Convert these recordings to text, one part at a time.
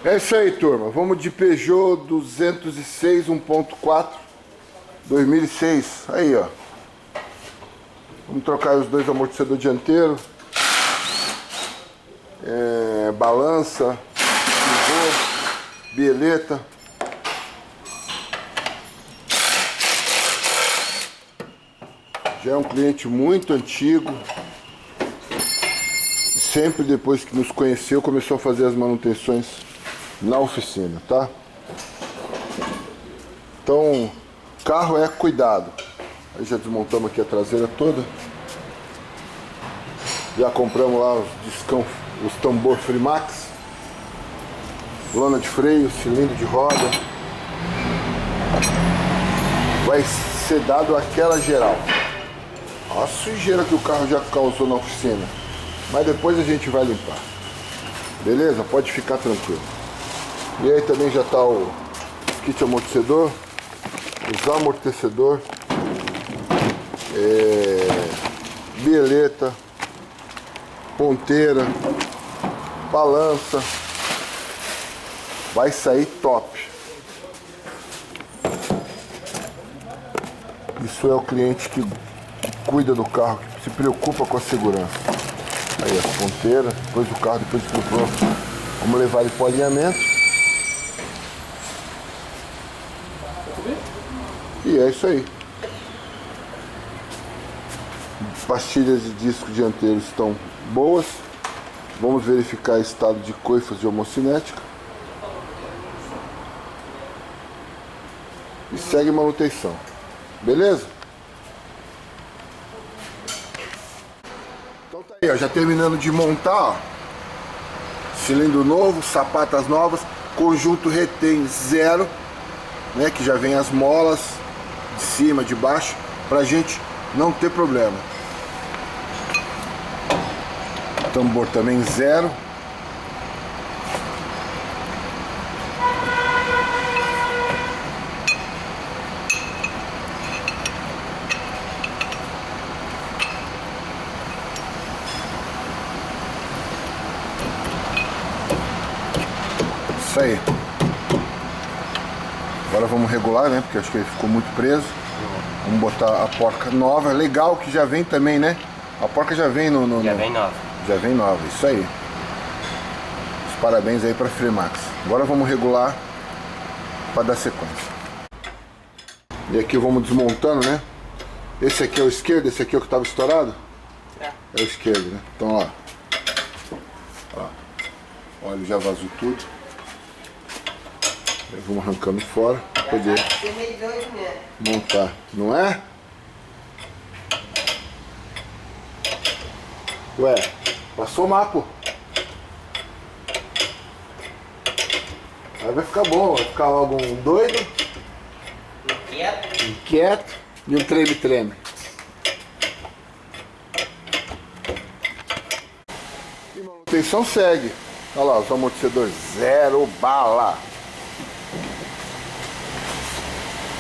É isso aí, turma. Vamos de Peugeot 206 1.4 2006. Aí, ó. Vamos trocar os dois amortecedores dianteiros. Balança, pivô, bieleta. Já é um cliente muito antigo. Sempre depois que nos conheceu, começou a fazer as manutenções na oficina, tá? Então, carro é cuidado. Aí já desmontamos aqui a traseira toda. Já compramos lá os discão, os tambor Freemax, lona de freio, cilindro de roda. Vai ser dado aquela geral. Olha a sujeira que o carro já causou na oficina. Mas depois a gente vai limpar. Beleza? Pode ficar tranquilo. E aí também já está o kit amortecedor, os amortecedor, bieleta, ponteira, balança. Vai sair top. Isso é o cliente que cuida do carro, que se preocupa com a segurança. Aí a ponteira, depois o carro, depois que pronto, vamos levar ele para o alinhamento. E é isso aí. Pastilhas de disco dianteiro estão boas. Vamos verificar estado de coifas de homocinética. E segue manutenção. Beleza? Então tá aí, ó, já terminando de montar, ó. Cilindro novo, sapatas novas, conjunto retém zero, né, que já vem as molas de cima, de baixo, pra gente não ter problema. Tambor também zero. Isso aí. Agora vamos regular, né? Porque acho que ele ficou muito preso. Vamos botar a porca nova. Legal que já vem também, né? A porca já vem Já vem nova. Já vem nova, isso aí. Os parabéns aí para Freemax. Agora vamos regular para dar sequência. E aqui vamos desmontando, né? Esse aqui é o esquerdo, esse aqui é o que estava estourado? É o esquerdo, né? Então, ó, óleo já vazou tudo. Aí vamos arrancando fora para poder montar, não é? Ué, passou o mapa. Aí vai ficar bom, vai ficar logo um doido, inquieto e um treme-treme. E manutenção segue. Olha lá, os amortecedores zero bala.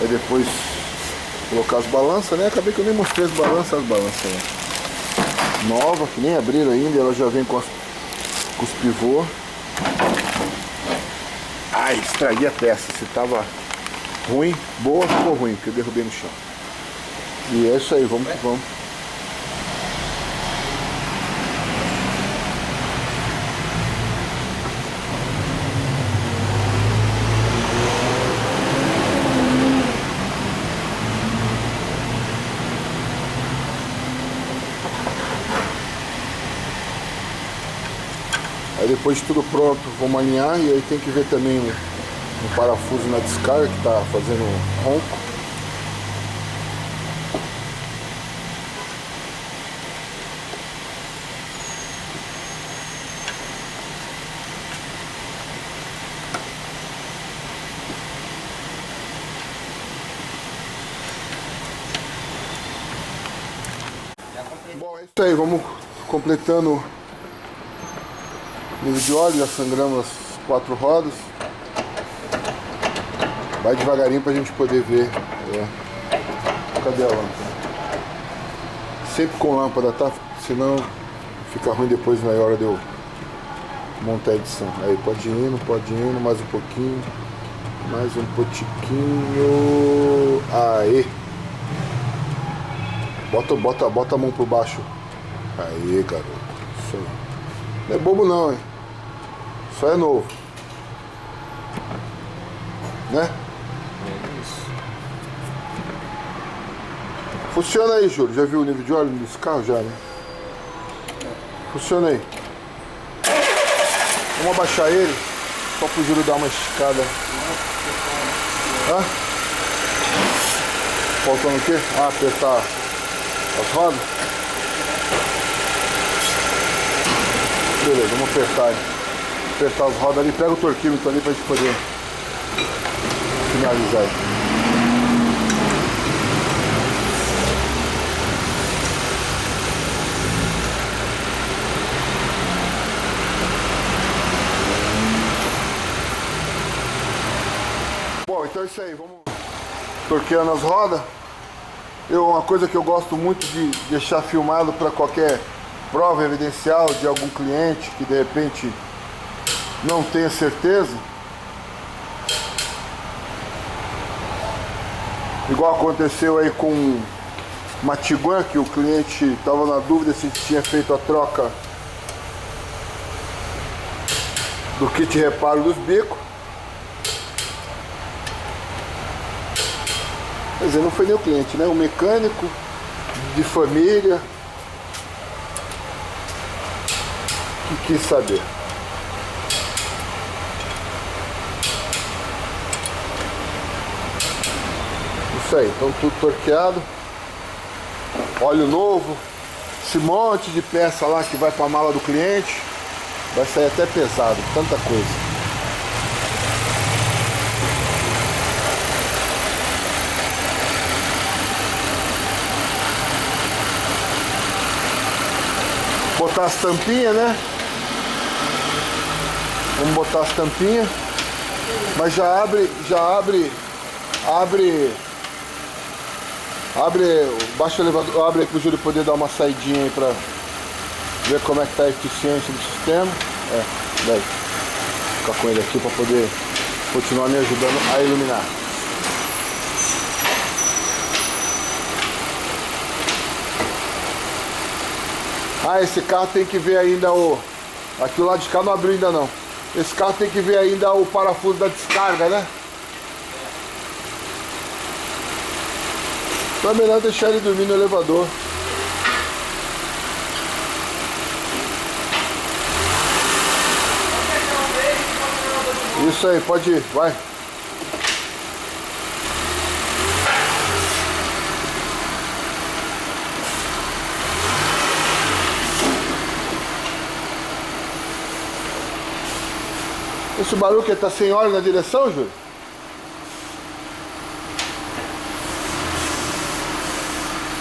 Aí depois colocar as balanças, né? Acabei que eu nem mostrei as balanças, né? Nova, que nem abriram ainda, ela já vem com os pivô. Ai, estraguei a peça. Se tava ruim, boa, ficou ruim, porque eu derrubei no chão. E é isso aí, vamos que vamos. Aí depois de tudo pronto, vamos alinhar e aí tem que ver também um parafuso na descarga que está fazendo um ronco. Bom, é isso aí, vamos completando nível de óleo, já sangramos as 4 rodas. Vai devagarinho pra gente poder ver. Cadê a lâmpada? Sempre com lâmpada, tá? Senão fica ruim depois na hora de eu montar a edição. Aí pode indo, mais um pouquinho. Mais um potiquinho. Aí. Bota a mão por baixo. Aí, garoto. Isso aí. Não é bobo não, hein? Só é novo. Né? É isso. Funciona aí, Júlio. Já viu o nível de óleo desse carro? Já, né? Funciona aí. Vamos abaixar ele. Só pro Júlio dar uma esticada. Hã? Faltando o quê? Ah, apertar as rodas. Beleza, vamos apertar aí. Apertar as rodas ali. Pega o torquímetro ali pra gente poder finalizar aí. Bom, então é isso aí, vamos torqueando as rodas. Uma coisa que eu gosto muito de deixar filmado para qualquer prova evidencial de algum cliente que de repente não tenha certeza. Igual aconteceu aí com uma Tiguan, que o cliente estava na dúvida se tinha feito a troca do kit reparo dos bicos. Quer dizer, não foi nem o cliente, né? O mecânico de família que quis saber. Isso aí, então tudo torqueado. Óleo novo. Esse monte de peça lá que vai para a mala do cliente. Vai sair até pesado, tanta coisa. Botar as tampinhas, né? Vamos botar as tampinhas. Mas já abre, baixa o elevador, abre aí pro Júlio poder dar uma saidinha aí pra ver como é que tá a eficiência do sistema. Daí. Ficar com ele aqui pra poder continuar me ajudando a iluminar. Ah, esse carro tem que ver ainda o... Aqui o lado de cá não abriu ainda não. Esse carro tem que ver ainda o parafuso da descarga, né? Então é melhor deixar ele dormir no elevador. Isso aí, pode ir, vai. Esse barulho que tá sem óleo na direção, Júlio?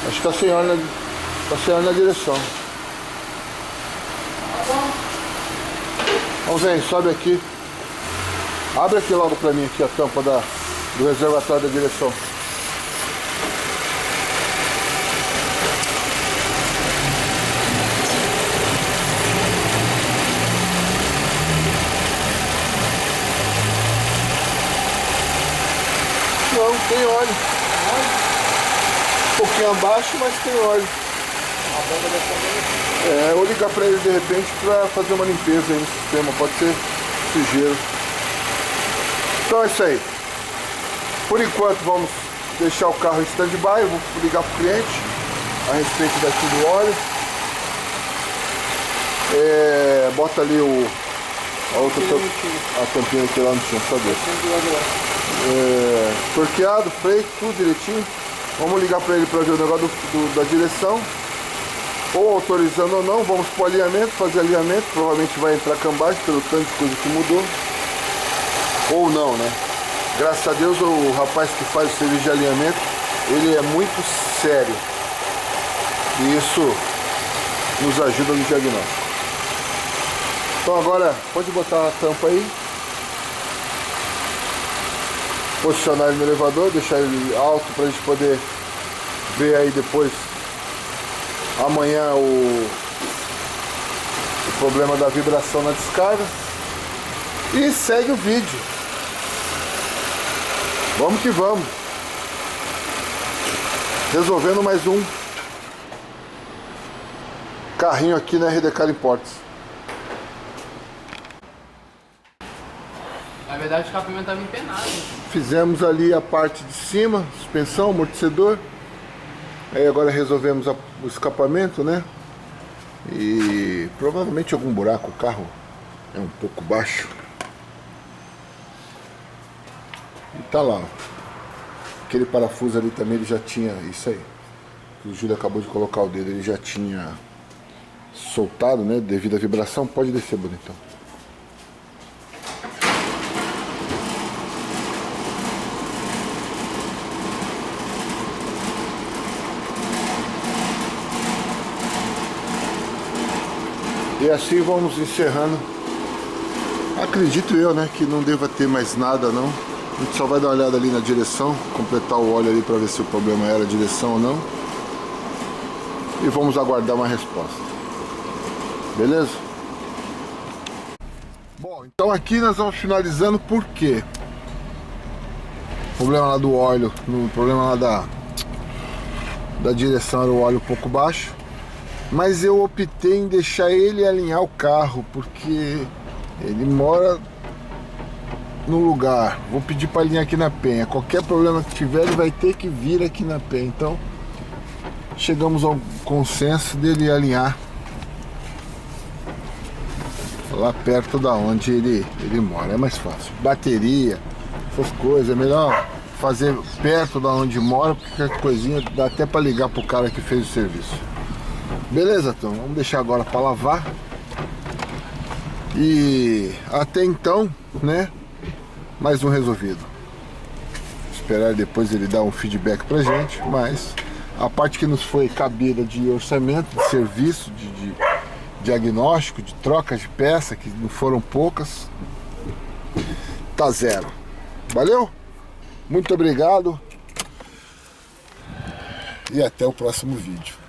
Acho que tá sem óleo na direção. Vamos ver, sobe aqui. Abre aqui logo pra mim aqui a tampa do reservatório da direção. Não, tem óleo. Um pouquinho abaixo, mas tem óleo. A bomba deve estar bem. Eu vou ligar pra ele de repente pra fazer uma limpeza aí no sistema. Pode ser sujeiro. Então é isso aí. Por enquanto vamos deixar o carro em stand-by. Eu vou ligar pro cliente a respeito daqui do óleo. Bota ali a outra tampinha aqui lá no chão, sabe? Torqueado, freio, tudo direitinho. Vamos ligar para ele para ver o negócio da direção. Ou autorizando ou não, vamos para o alinhamento, fazer alinhamento. Provavelmente vai entrar cambagem pelo tanto de coisa que mudou. Ou não, né? Graças a Deus o rapaz que faz o serviço de alinhamento, ele é muito sério. E isso nos ajuda no diagnóstico. Então agora pode botar a tampa aí. Posicionar ele no elevador, deixar ele alto para a gente poder ver aí depois amanhã o problema da vibração na descarga. E segue o vídeo. Vamos que vamos. Resolvendo mais um carrinho aqui na RD Car Imports. Na verdade o escapamento estava empenado. Fizemos ali a parte de cima, suspensão, amortecedor. Aí agora resolvemos o escapamento, né? E provavelmente algum buraco, o carro é um pouco baixo. E tá lá, ó. Aquele parafuso ali também ele já tinha, isso aí. O Júlio acabou de colocar o dedo, ele já tinha soltado, né? Devido à vibração. Pode descer, bonitão. E assim vamos encerrando. Acredito eu, né, que não deva ter mais nada não. A gente só vai dar uma olhada ali na direção, completar o óleo ali para ver se o problema era a direção ou não. E vamos aguardar uma resposta. Beleza? Bom, então aqui nós vamos finalizando porque o problema lá do óleo, o problema lá da direção era o óleo um pouco baixo. Mas eu optei em deixar ele alinhar o carro, porque ele mora no lugar. Vou pedir para alinhar aqui na Penha. Qualquer problema que tiver, ele vai ter que vir aqui na Penha. Então, chegamos ao consenso dele alinhar lá perto da onde ele mora. É mais fácil. Bateria, essas coisas, é melhor fazer perto da onde mora, porque qualquer coisinha dá até para ligar pro cara que fez o serviço. Beleza, então, vamos deixar agora para lavar. E até então, né, mais um resolvido. Esperar depois ele dar um feedback pra gente, mas a parte que nos foi cabida de orçamento, de serviço, de diagnóstico, de troca de peça, que não foram poucas, tá zero. Valeu? Muito obrigado e até o próximo vídeo.